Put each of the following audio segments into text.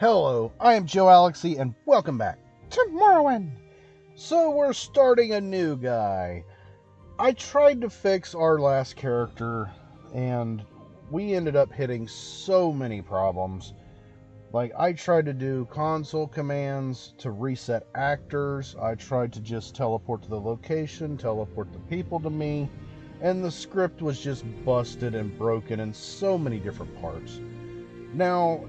Hello, I am Joalixy, and welcome back to Morrowind. So we're starting a new guy. I tried to fix our last character, and we ended up hitting so many problems. Like, I tried to do console commands to reset actors. I tried to just teleport to the location, teleport the people to me, and the script was just busted and broken in so many different parts. Now,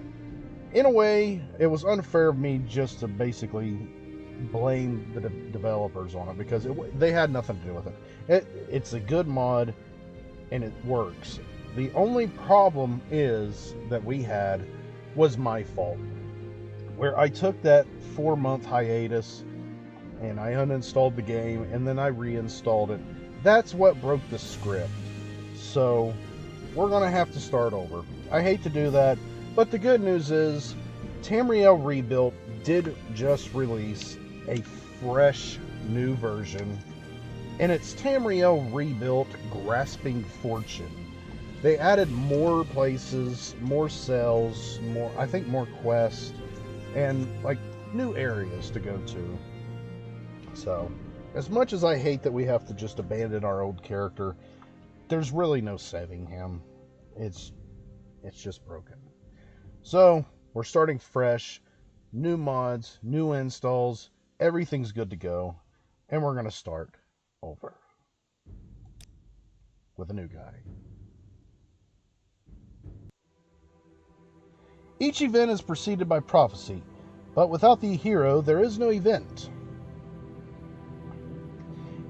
in a way, it was unfair of me just to basically blame the developers on it because they had nothing to do with it. It's a good mod and it works. The only problem is that we had was my fault, where I took that 4-month hiatus and I uninstalled the game and then I reinstalled it. That's what broke the script. So we're gonna have to start over. I hate to do that, but the good news is Tamriel Rebuilt did just release a fresh new version, and it's Tamriel Rebuilt Grasping Fortune. They added more places, more cells, I think more quests, and like new areas to go to. So, as much as I hate that we have to just abandon our old character, there's really no saving him. It's just broken. So, we're starting fresh, new mods, new installs, everything's good to go, and we're going to start over with a new guy. Each event is preceded by prophecy, but without the hero, there is no event.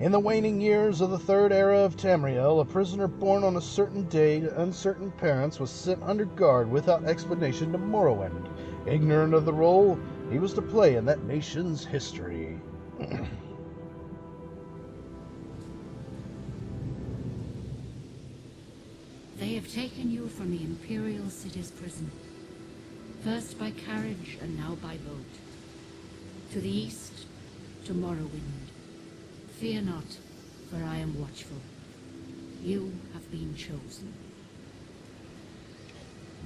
In the waning years of the third era of Tamriel, a prisoner born on a certain day to uncertain parents was sent under guard without explanation to Morrowind. Ignorant of the role he was to play in that nation's history. They have taken you from the imperial city's prison, first by carriage and now by boat. To the east, to Morrowind. Fear not, for I am watchful. You have been chosen.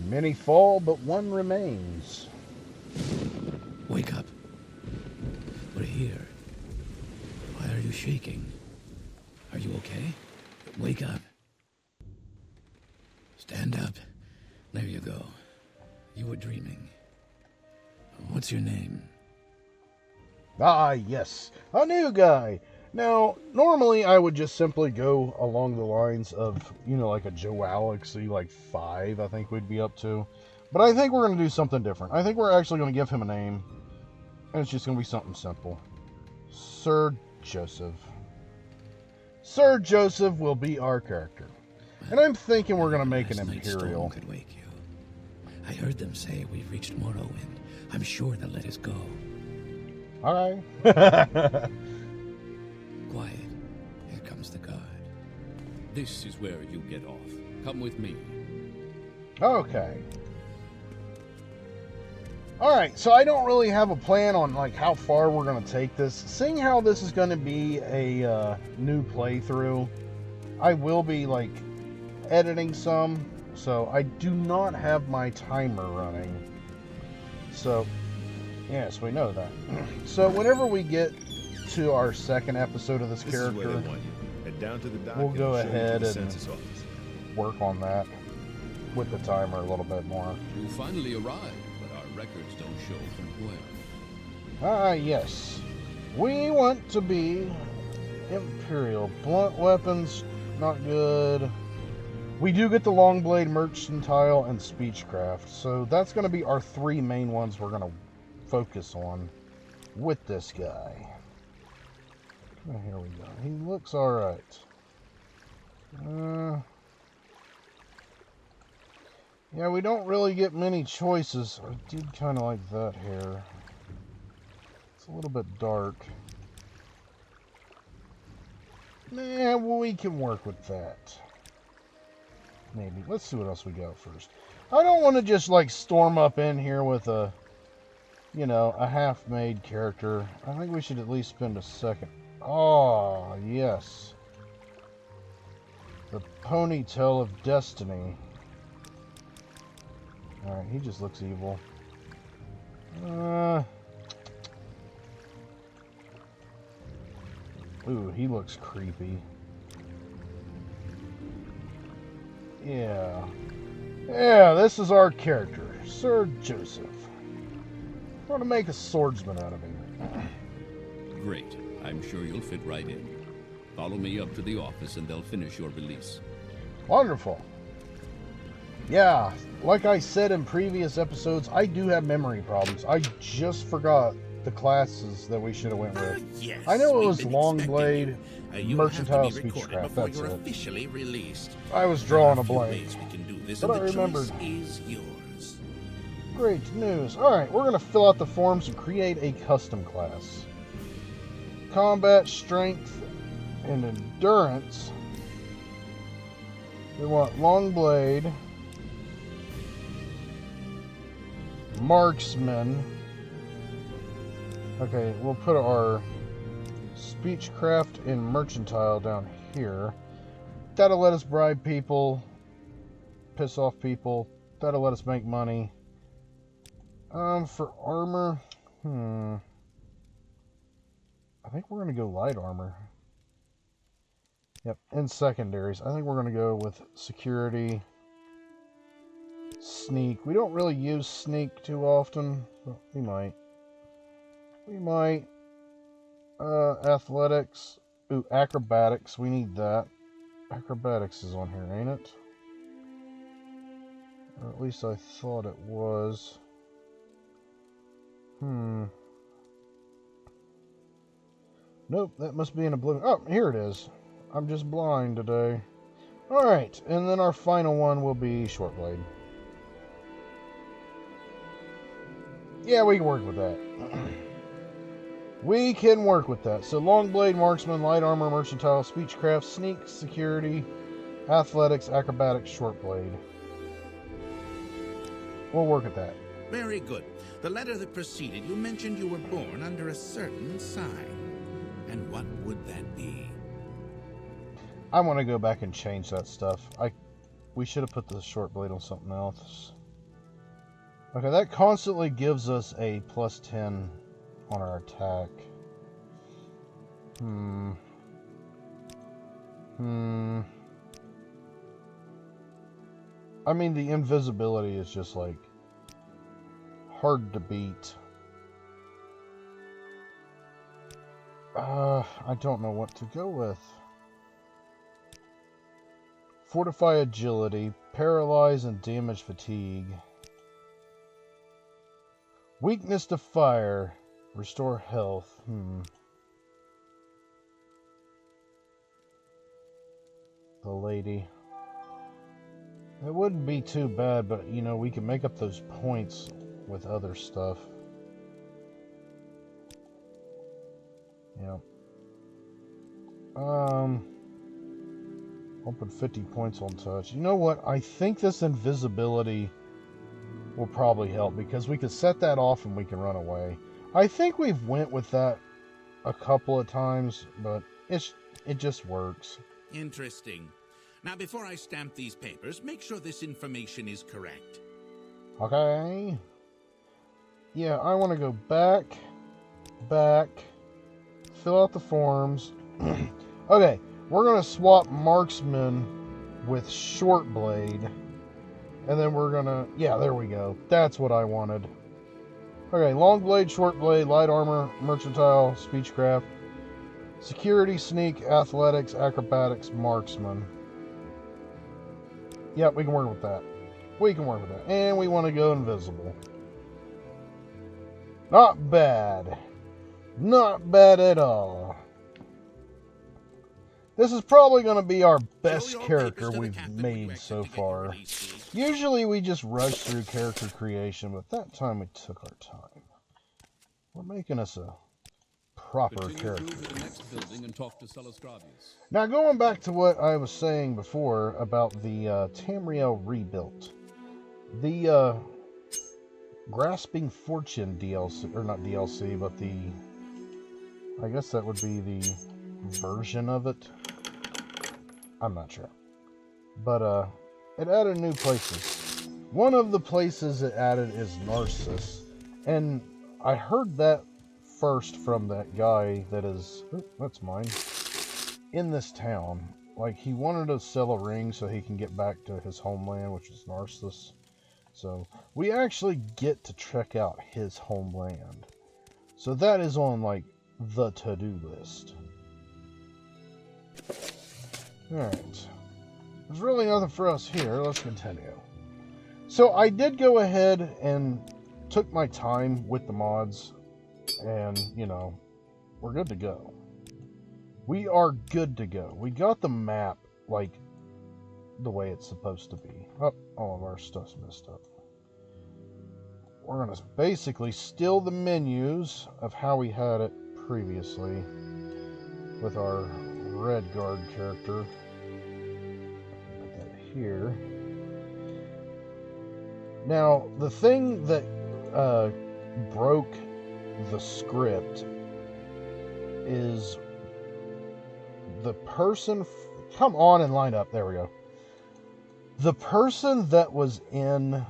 Many fall, but one remains. Wake up. We're here. Why are you shaking? Are you okay? Wake up. Stand up. There you go. You were dreaming. What's your name? Ah, yes, a new guy. Now, normally I would just simply go along the lines of, like a Joalixy, like 5, I think we'd be up to. But I think we're going to do something different. I think we're actually going to give him a name, and it's just going to be something simple. Sir Joseph. Sir Joseph will be our character. And I'm thinking we're going to make an imperial. Could wake you. I heard them say we've reached Morrowind. I'm sure they'll let us go. All right. Quiet. Here comes the guard. This is where you get off. Come with me. Okay. Alright, so I don't really have a plan on like how far we're going to take this. Seeing how this is going to be a new playthrough, I will be like editing some, so I do not have my timer running. So, yes, we know that. So whenever we get to our second episode of this character, we'll go ahead and work on that with the timer a little bit more. You finally arrived, but our records don't show from where. Ah, yes. We want to be imperial. Blunt weapons, not good. We do get the long blade, mercantile, and speechcraft. So that's going to be our 3 main ones we're going to focus on with this guy. Oh, here we go. He looks alright. Yeah, we don't really get many choices. I did kind of like that hair. It's a little bit dark. Nah, well, we can work with that. Maybe. Let's see what else we got first. I don't want to just, like, storm up in here with a, a half-made character. I think we should at least spend a second. Oh, yes. The ponytail of destiny. Alright, he just looks evil. Ooh, he looks creepy. Yeah. Yeah, this is our character, Sir Joseph. We're going to make a swordsman out of him. Great. I'm sure you'll fit right in. Follow me up to the office and they'll finish your release. Wonderful. Yeah, like I said in previous episodes, I do have memory problems. I just forgot the classes that we should have went with. Yes, I know it was we've been Longblade, expecting you. Mercantile, You'll have to be recorded Speechcraft, before that's you're it. officially released. I was drawing a There are blank. few ways we can do this, But and I the remembered. choice is yours. Great news. Alright, we're going to fill out the forms and create a custom class. Combat, strength, and endurance. We want Longblade, Marksman. Okay, we'll put our Speechcraft and Mercantile down here. That'll let us bribe people, piss off people. That'll let us make money. For armor, I think we're going to go light armor. Yep, and secondaries. I think we're going to go with security, sneak. We don't really use sneak too often, but we might. We might. Athletics. Ooh, acrobatics. We need that. Acrobatics is on here, ain't it? Or at least I thought it was. Nope, that must be in a blue. Oh, here it is. I'm just blind today. Alright, and then our final one will be Shortblade. Yeah, we can work with that. We can work with that. So Longblade, Marksman, Light Armor, Mercantile, Speechcraft, Sneak, Security, Athletics, Acrobatics, Shortblade. We'll work at that. Very good. The letter that preceded you mentioned you were born under a certain sign. And what would that be? I want to go back and change that stuff. We should have put the Shortblade on something else. Okay, that constantly gives us a +10 on our attack. I mean, the invisibility is just like hard to beat. I don't know what to go with. Fortify agility, paralyze and damage fatigue. Weakness to fire, restore health. The lady. It wouldn't be too bad, but you know, we can make up those points with other stuff. Yeah. I'll put 50 points on touch. You know what? I think this invisibility will probably help because we can set that off and we can run away. I think we've went with that a couple of times, but it just works. Interesting. Now, before I stamp these papers, make sure this information is correct. Okay. Yeah, I want to go back, fill out the forms. Okay, we're going to swap Marksman with Shortblade. And then we're going to... Yeah, there we go. That's what I wanted. Okay, Longblade, Shortblade, Light Armor, Mercantile, Speechcraft, Security, Sneak, Athletics, Acrobatics, Marksman. Yep, we can work with that. We can work with that. And we want to go invisible. Not bad. Not bad at all. This is probably going to be our best character we've made so far. Usually we just rush through character creation, but that time we took our time. We're making us a proper character. Through to the next building and talk to Celisgravius. Now going back to what I was saying before about the Tamriel Rebuilt. The Grasping Fortune DLC, or not DLC, but the... I guess that would be the version of it. I'm not sure. But it added new places. One of the places it added is Narcissus. And I heard that first from that guy that is, oh, that's mine, in this town. Like, he wanted to sell a ring so he can get back to his homeland, which is Narcissus. So, we actually get to check out his homeland. So that is on, like, the to-do list. Alright. There's really nothing for us here. Let's continue. So I did go ahead and took my time with the mods. And, you know, we're good to go. We are good to go. We got the map, like, the way it's supposed to be. Oh, all of our stuff's messed up. We're going to basically steal the menus of how we had it previously with our red guard character. Put that here. Now, the thing that broke the script is the person... Come on and line up. There we go. The person that was in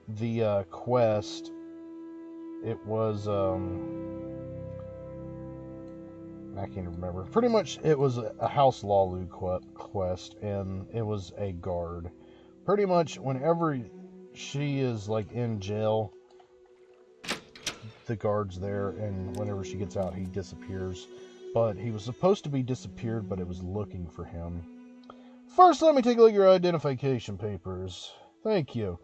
the quest, it was I can't remember. Pretty much it was a House Lalu quest, and it was a guard. Pretty much whenever she is like in jail, the guard's there, and whenever she gets out, he disappears. But he was supposed to be disappeared, but it was looking for him. First, let me take a look at your identification papers. Thank you.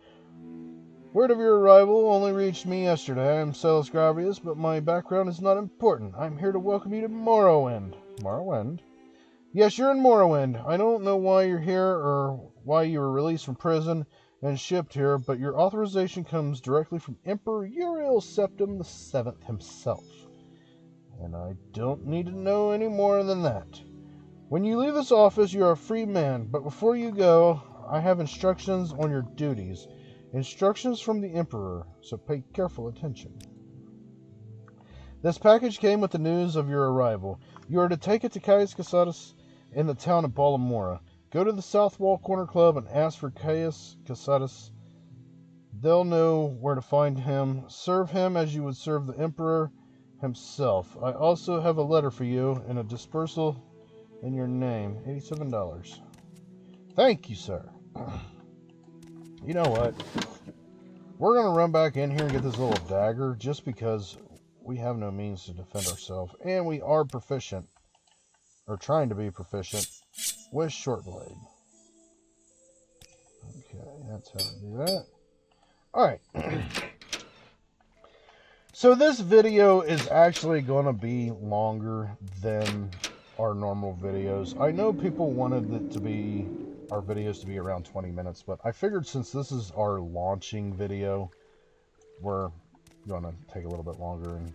Word of your arrival only reached me yesterday. I am Celis Gravius, but my background is not important. I'm here to welcome you to Morrowind. Morrowind? Yes, you're in Morrowind. I don't know why you're here or why you were released from prison and shipped here, but your authorization comes directly from Emperor Uriel Septim VII himself. And I don't need to know any more than that. When you leave this office, you are a free man, but before you go, I have instructions on your duties. Instructions from the Emperor, so pay careful attention. This package came with the news of your arrival. You are to take it to Caius Casatus in the town of Ballamora. Go to the South Wall Corner Club and ask for Caius Casatus. They'll know where to find him. Serve him as you would serve the Emperor himself. I also have a letter for you and a dispersal in your name. $87. Thank you, sir. You know what? We're going to run back in here and get this little dagger just because we have no means to defend ourselves. And we are proficient, or trying to be proficient, with short blade. Okay, that's how to do that. Alright. So this video is actually going to be longer than our normal videos. I know people wanted it to be... our videos to be around 20 minutes, but I figured since this is our launching video, we're going to take a little bit longer and,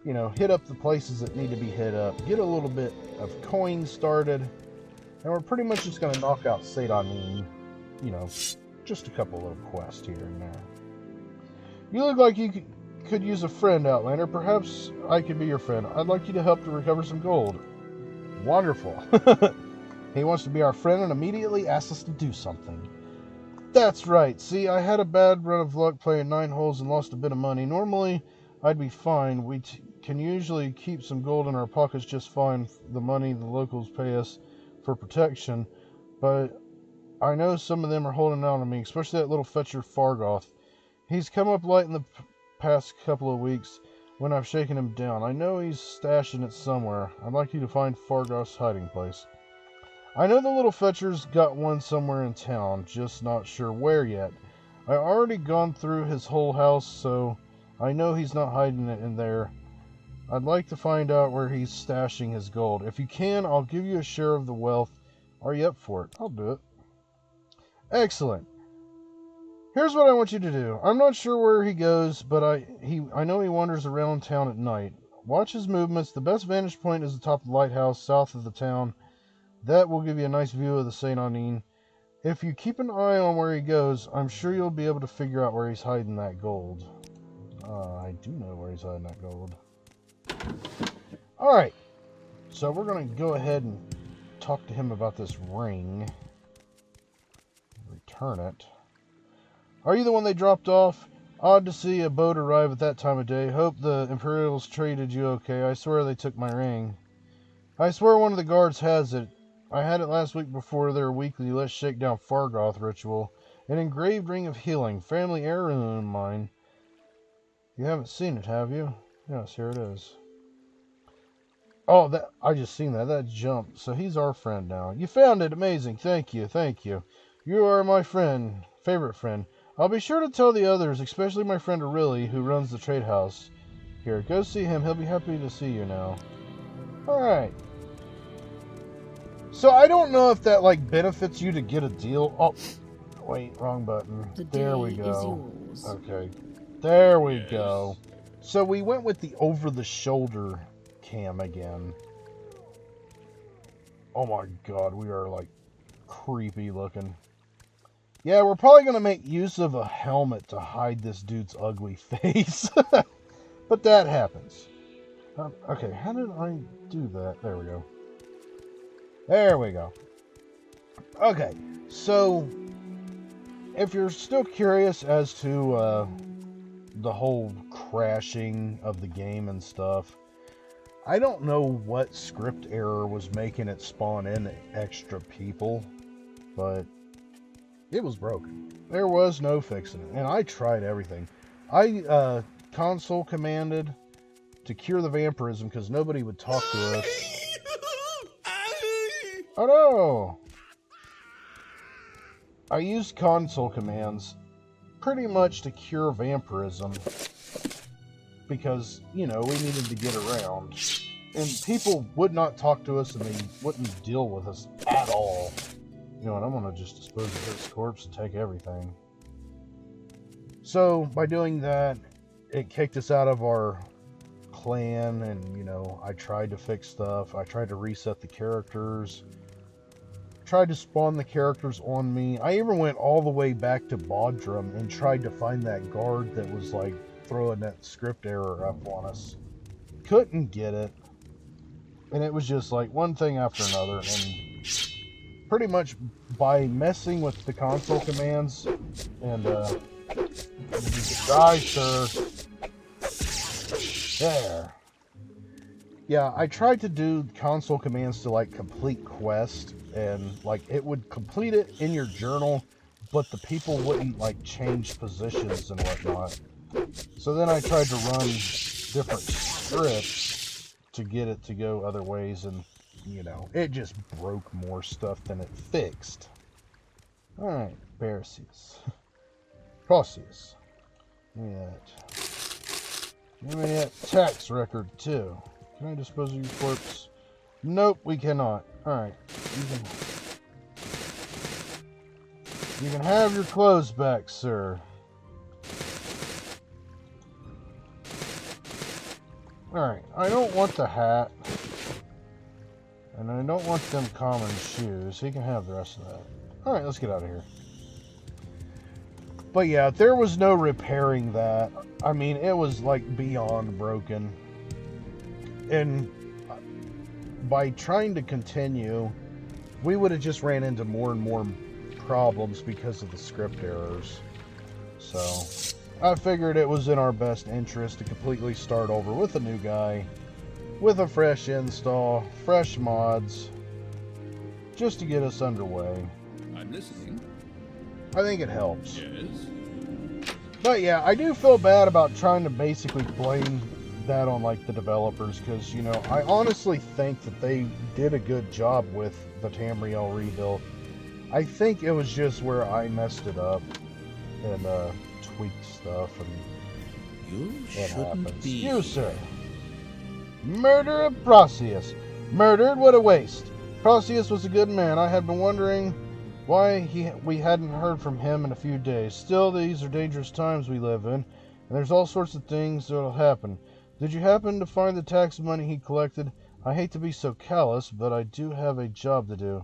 you know, hit up the places that need to be hit up, get a little bit of coins started, and we're pretty much just going to knock out Seyda Neen, you know, just a couple little quests here and there. You look like you could use a friend, Outlander. Perhaps I could be your friend. I'd like you to help to recover some gold. Wonderful. He wants to be our friend and immediately asks us to do something. That's right. See, I had a bad run of luck playing 9 holes and lost a bit of money. Normally, I'd be fine. We can usually keep some gold in our pockets just fine. The money the locals pay us for protection. But I know some of them are holding out on me, especially that little fetcher Fargoth. He's come up light in the past couple of weeks when I've shaken him down. I know he's stashing it somewhere. I'd like you to find Fargoth's hiding place. I know the little fetcher's got one somewhere in town, just not sure where yet. I already gone through his whole house, so I know he's not hiding it in there. I'd like to find out where he's stashing his gold. If you can, I'll give you a share of the wealth. Are you up for it? I'll do it. Excellent. Here's what I want you to do. I'm not sure where he goes, but I know he wanders around town at night. Watch his movements. The best vantage point is the top of the lighthouse south of the town. That will give you a nice view of the Seyda Neen. If you keep an eye on where he goes, I'm sure you'll be able to figure out where he's hiding that gold. I do know where he's hiding that gold. Alright. So we're going to go ahead and talk to him about this ring. Return it. Are you the one they dropped off? Odd to see a boat arrive at that time of day. Hope the Imperials treated you okay. I swear they took my ring. I swear one of the guards has it. I had it last week before their weekly Let's Shake Down Fargoth ritual. An engraved ring of healing. Family heirloom of mine. You haven't seen it, have you? Yes, here it is. Oh, that I just seen that. That jumped. So he's our friend now. You found it. Amazing. Thank you. Thank you. You are my friend. Favorite friend. I'll be sure to tell the others, especially my friend Aurelie, who runs the trade house. Here, go see him. He'll be happy to see you now. Alright. So I don't know if that, like, benefits you to get a deal. Oh, wait, wrong button. There we go. Okay. There we go. So we went with the over-the-shoulder cam again. Oh my god, we are, like, creepy looking. Yeah, we're probably going to make use of a helmet to hide this dude's ugly face. But that happens. Okay, how did I do that? There we go. There we go. Okay, so if you're still curious as to the whole crashing of the game and stuff, I don't know what script error was making it spawn in extra people, but it was broken. There was no fixing it, and I tried everything. I console commanded to cure the vampirism because nobody would talk to us. Oh no! I used console commands pretty much to cure vampirism because, you know, we needed to get around. And people would not talk to us and they wouldn't deal with us at all. You know what, I'm going to just dispose of this corpse and take everything. So, by doing that, it kicked us out of our clan, and, you know, I tried to fix stuff. I tried to reset the characters. Tried to spawn the characters on me. I even went all the way back to Bodrum and tried to find that guard that was, like, throwing that script error up on us. Couldn't get it. And it was just, like, one thing after another, and pretty much by messing with the console commands and die, sir. There. Yeah, I tried to do console commands to, like, complete quest, and, like, it would complete it in your journal, but the people wouldn't, like, change positions and whatnot. So then I tried to run different scripts to get it to go other ways, and you know, it just broke more stuff than it fixed. Alright, Perseus. Perseus. Give me that tax record, too. Can I dispose of your corpse? Nope, we cannot. Alright. You can have your clothes back, sir. Alright, I don't want the hat. And I don't want them common shoes. He can have the rest of that. Alright, let's get out of here. But yeah, there was no repairing that. I mean, it was like beyond broken. And by trying to continue, we would have just ran into more and more problems because of the script errors. So I figured it was in our best interest to completely start over with a new guy, with a fresh install, fresh mods, just to get us underway. I'm listening. I think it helps. Yes? But yeah, I do feel bad about trying to basically blame that on, like, the developers, because, you know, I honestly think that they did a good job with the Tamriel Rebuilt. I think it was just where I messed it up and tweaked stuff, and You it shouldn't happens. be. You, sir. Murder of Perseus. Murdered? What a waste. Perseus was a good man. I had been wondering why we hadn't heard from him in a few days. Still, these are dangerous times we live in, and there's all sorts of things that'll happen. Did you happen to find the tax money he collected? I hate to be so callous, but I do have a job to do.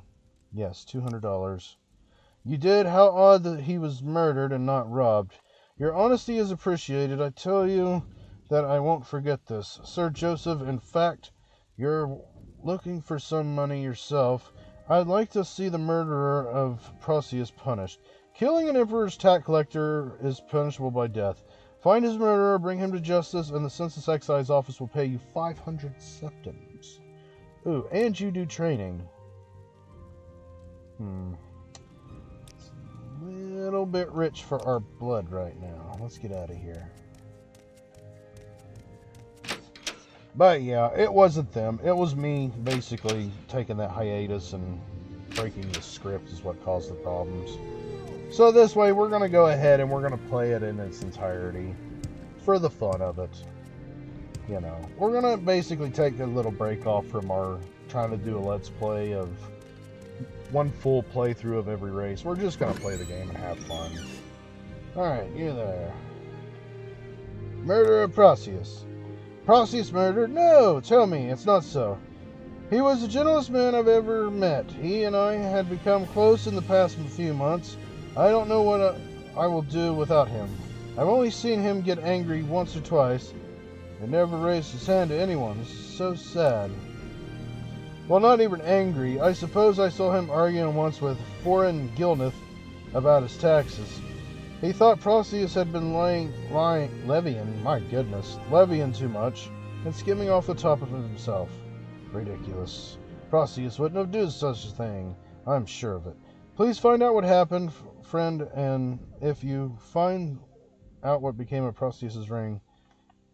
Yes, $200. You did? How odd that he was murdered and not robbed. Your honesty is appreciated. I tell you that I won't forget this. Sir Joseph, in fact, you're looking for some money yourself. I'd like to see the murderer of Perseus punished. Killing an emperor's tax collector is punishable by death. Find his murderer, bring him to justice, and the Census Excise Office will pay you 500 septims. Ooh, and you do training. It's a little bit rich for our blood right now. Let's get out of here. But yeah, it wasn't them. It was me basically taking that hiatus and breaking the script is what caused the problems. So this way, we're going to go ahead and we're going to play it in its entirety for the fun of it. You know, we're going to basically take a little break off from our trying to do a let's play of one full playthrough of every race. We're just going to play the game and have fun. Alright, you there. Murder of Procyon. Procyon murdered? No, tell me, it's not so. He was the gentlest man I've ever met. He and I had become close in the past few months. I don't know what I will do without him. I've only seen him get angry once or twice. He never raised his hand to anyone. It's so sad. Well, not even angry. I suppose I saw him arguing once with foreign Gilneth about his taxes. He thought Procyon had been levying too much, and skimming off the top of it himself. Ridiculous. Procyon wouldn't have done such a thing. I'm sure of it. Please find out what happened, friend, and if you find out what became of Procyon's ring,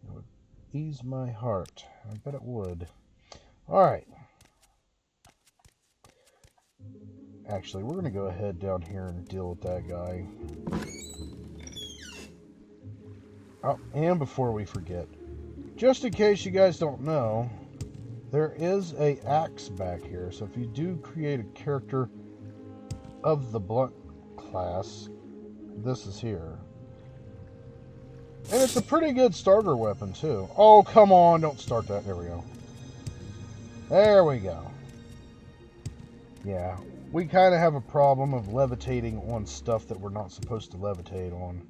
it would ease my heart. I bet it would. Alright. Actually, we're going to go ahead down here and deal with that guy. Oh, and before we forget, just in case you guys don't know, there is a axe back here. So if you do create a character of the blunt class, this is here. And it's a pretty good starter weapon too. Oh, come on, don't start that. There we go. There we go. Yeah, we kind of have a problem of levitating on stuff that we're not supposed to levitate on.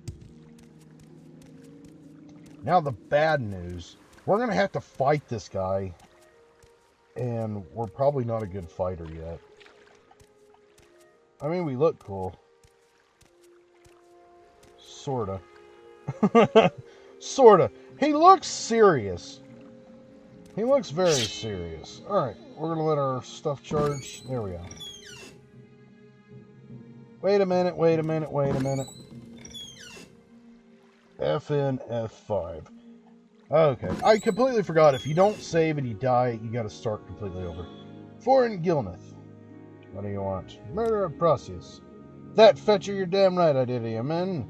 Now the bad news. We're going to have to fight this guy. And we're probably not a good fighter yet. I mean, we look cool. Sorta. Sorta. He looks serious. He looks very serious. Alright, we're going to let our stuff charge. There we go. Wait a minute. FN F5. Okay, I completely forgot. If you don't save and you die, you gotta start completely over. Foreign Gilneth. What do you want? Murder of Procyon. That fetcher, you're damn right I did him, man.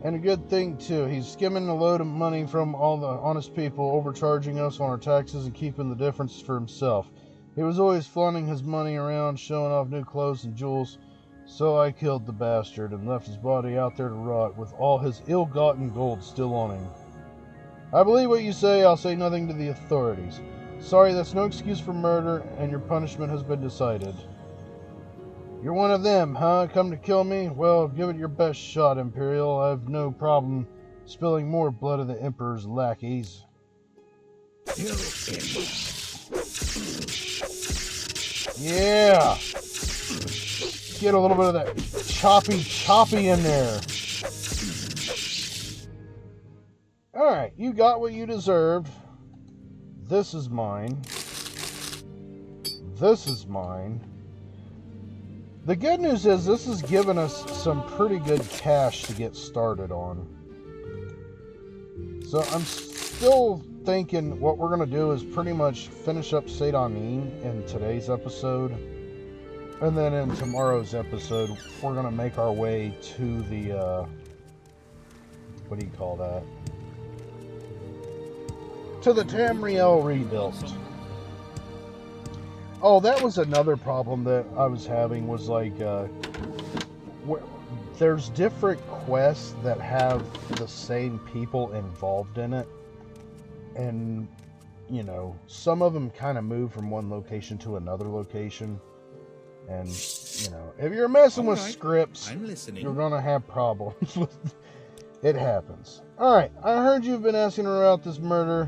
And a good thing, too. He's skimming a load of money from all the honest people, overcharging us on our taxes and keeping the difference for himself. He was always flaunting his money around, showing off new clothes and jewels. So I killed the bastard and left his body out there to rot with all his ill-gotten gold still on him. I believe what you say. I'll say nothing to the authorities. Sorry, that's no excuse for murder, and your punishment has been decided. You're one of them, huh? Come to kill me? Well, give it your best shot, Imperial. I have no problem spilling more blood of the Emperor's lackeys. Yeah! Get a little bit of that choppy in there. Alright, you got what you deserved. This is mine. This is mine. The good news is this has given us some pretty good cash to get started on. So I'm still thinking what we're going to do is pretty much finish up Seyda Neen in today's episode. And then in tomorrow's episode, we're going to make our way to the, what do you call that? To the Tamriel Rebuilt. Oh, that was another problem that I was having, was like, there's different quests that have the same people involved in it. And, you know, some of them kind of move from one location to another location. And, you know, if you're messing with scripts, you're going to have problems with it. Happens. Alright, I heard you've been asking about this murder.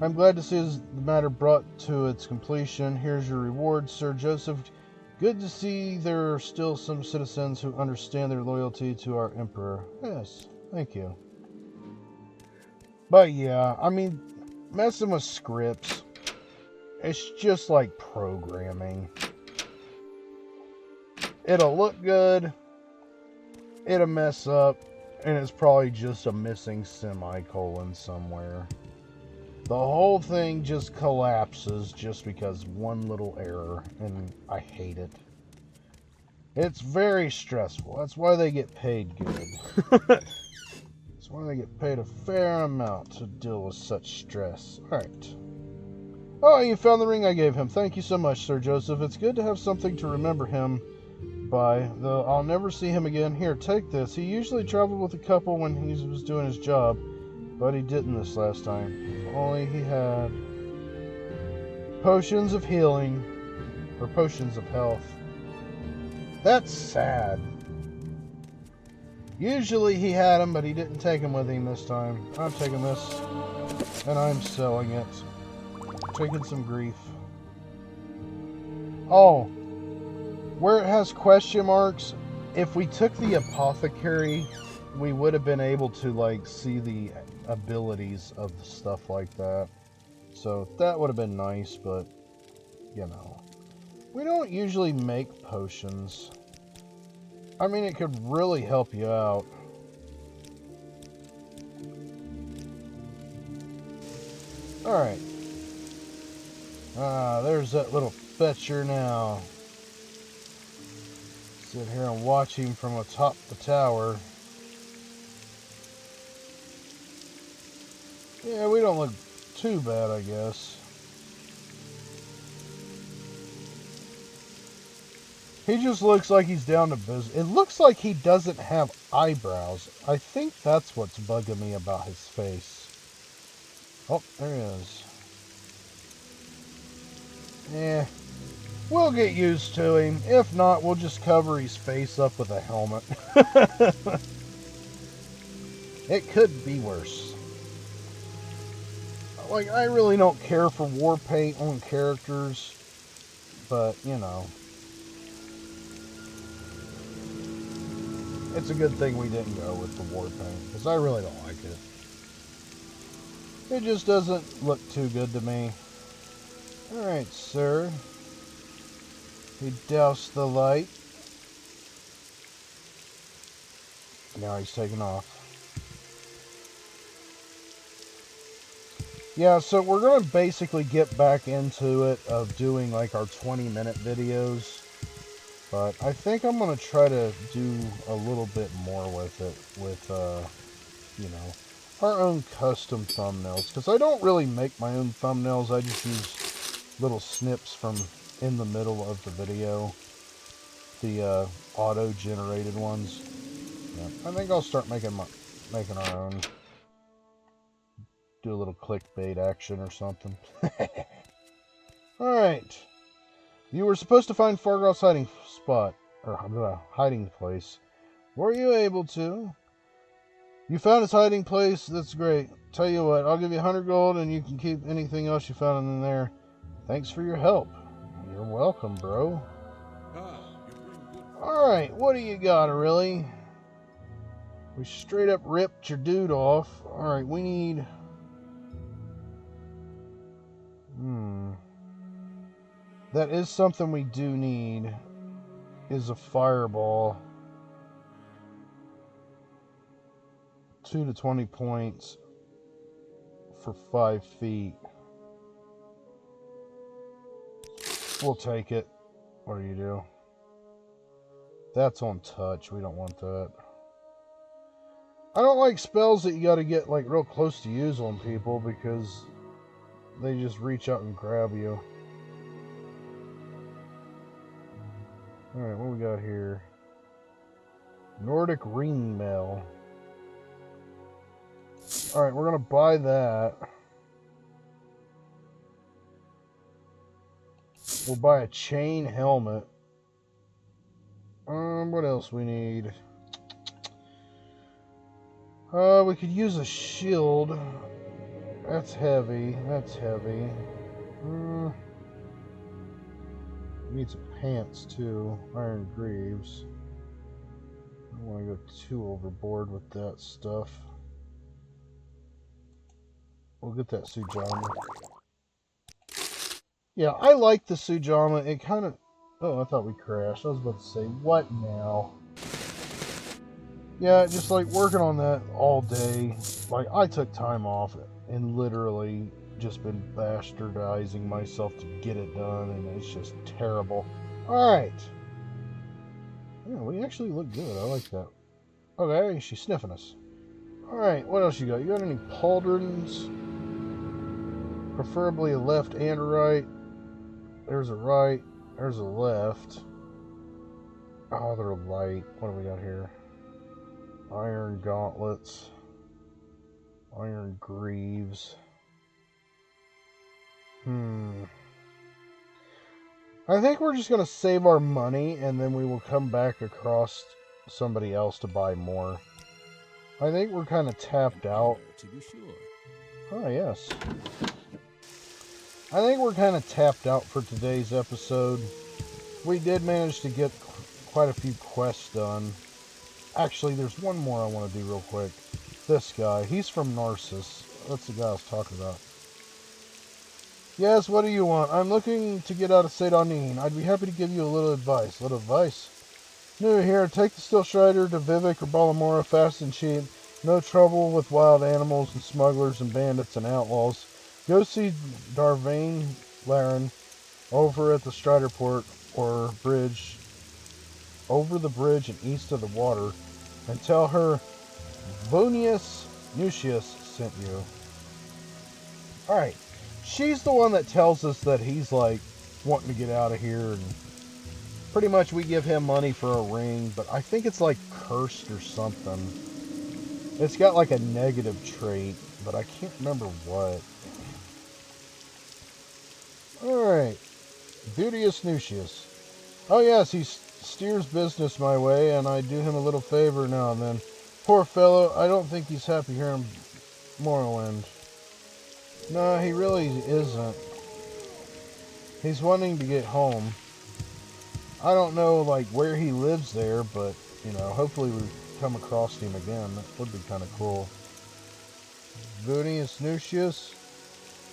I'm glad to see the matter brought to its completion. Here's your reward, Sir Joseph. Good to see there are still some citizens who understand their loyalty to our Emperor. Yes, thank you. But yeah, I mean, messing with scripts, it's just like programming. It'll look good, it'll mess up, and it's probably just a missing semicolon somewhere. The whole thing just collapses just because one little error, and I hate it. It's very stressful. That's why they get paid good. That's why they get paid a fair amount to deal with such stress. Alright. Oh, you found the ring I gave him. Thank you so much, Sir Joseph. It's good to have something to remember him by, though I'll never see him again. Here, take this. He usually traveled with a couple when he was doing his job, but he didn't this last time. If only he had potions of healing, or potions of health. That's sad. Usually he had them, but he didn't take them with him this time. I'm taking this, and I'm selling it. Taking some grief. Oh, where it has question marks, if we took the apothecary, we would have been able to, like, see the abilities of stuff like that. So that would have been nice, but, you know. We don't usually make potions. I mean, it could really help you out. Alright. There's that little fetcher now. Sit here and watch him from atop the tower. Yeah, we don't look too bad, I guess. He just looks like he's down to business. It looks like he doesn't have eyebrows. I think that's what's bugging me about his face. Oh, there he is. Yeah, we'll get used to him. If not, we'll just cover his face up with a helmet. It could be worse. Like, I really don't care for war paint on characters, but, you know. It's a good thing we didn't go with the war paint, because I really don't like it. It just doesn't look too good to me. Alright, sir. He doused the light. Now he's taking off. Yeah, so we're going to basically get back into it of doing like our 20-minute videos. But I think I'm going to try to do a little bit more with it, with, you know, our own custom thumbnails. Because I don't really make my own thumbnails, I just use little snips from in the middle of the video. The auto-generated ones. Yeah, I think I'll start making our own. Do a little clickbait action or something. Alright. You were supposed to find Fargoth's hiding spot, or hiding place. Were you able to? You found his hiding place? That's great. Tell you what, I'll give you 100 gold and you can keep anything else you found in there. Thanks for your help. You're welcome, bro. Alright, what do you got, really? We straight up ripped your dude off. Alright, we need... That is something we do need, is a fireball. 2 to 20 points for 5 feet. We'll take it. What do you do? That's on touch. We don't want that. I don't like spells that you gotta get like real close to use on people because they just reach out and grab you. Alright, what we got here? Nordic ring mail. Alright, we're gonna buy that. We'll buy a chain helmet. What else we need? We could use a shield. That's heavy. That's heavy. Need some pants too. Iron greaves. I don't want to go too overboard with that stuff. We'll get that Sujama. Yeah, I like the Sujama. It kind of... Oh, I thought we crashed. I was about to say, what now? Yeah, just like working on that all day. Like, I took time off and literally just been bastardizing myself to get it done, and it's just terrible. Alright. Yeah, we actually look good. I like that. Okay, she's sniffing us. Alright, what else you got? You got any pauldrons? Preferably a left and a right. There's a right. There's a left. Oh, they're light. What do we got here? Iron gauntlets. Iron greaves. I think we're just going to save our money and then we will come back across somebody else to buy more. I think we're kind of tapped out. To be sure. Oh, yes. I think we're kind of tapped out for today's episode. We did manage to get quite a few quests done. Actually, there's one more I want to do real quick. This guy. He's from Narcissus. That's the guy I was talking about. Yes, what do you want? I'm looking to get out of Seyda Neen. I'd be happy to give you a little advice. Little advice? New here, take the Steel Strider to Vivek or Balamora fast and cheap. No trouble with wild animals and smugglers and bandits and outlaws. Go see Darvain Laren over at the Strider Port or bridge, over the bridge and east of the water, and tell her Vonius Nucius sent you. Alright. She's the one that tells us that he's like wanting to get out of here, and pretty much we give him money for a ring, but I think it's like cursed or something. It's got like a negative trait, but I can't remember what. Alright. Vonius Nucius. Oh yes, he steers business my way, and I do him a little favor now and then. Poor fellow, I don't think he's happy here in Morrowind. No, he really isn't. He's wanting to get home. I don't know, like, where he lives there, but, you know, hopefully we come across him again. That would be kind of cool. Vonius Nucius.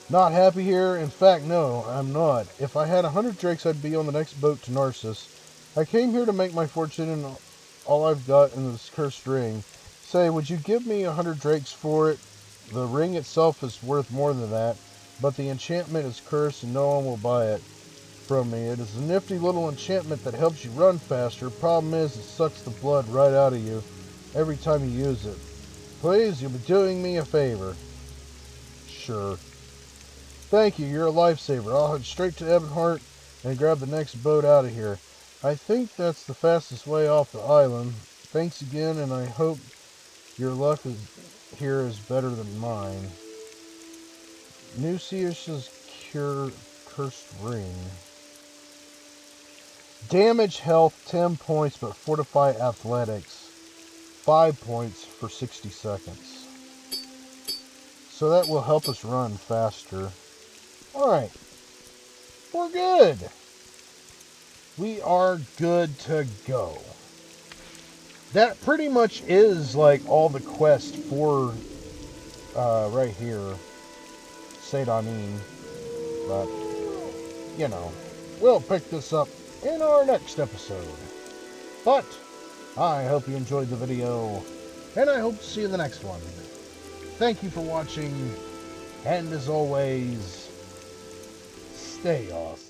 Not happy here? In fact, no, I'm not. If I had 100 drakes, I'd be on the next boat to Narcissus. I came here to make my fortune, and all I've got in this cursed ring. Say, would you give me 100 drakes for it? The ring itself is worth more than that, but the enchantment is cursed and no one will buy it from me. It is a nifty little enchantment that helps you run faster. Problem is, it sucks the blood right out of you every time you use it. Please, you'll be doing me a favor. Sure. Thank you, you're a lifesaver. I'll head straight to Ebonheart and grab the next boat out of here. I think that's the fastest way off the island. Thanks again, and I hope your luck here is better than mine. Nucius's cursed ring. Damage health 10 points, but fortify athletics 5 points for 60 seconds. So that will help us run faster. Alright. We're good. We are good to go. That pretty much is like all the quest for right here, Seyda Neen. But, you know, we'll pick this up in our next episode. But, I hope you enjoyed the video, and I hope to see you in the next one. Thank you for watching, and as always, stay awesome.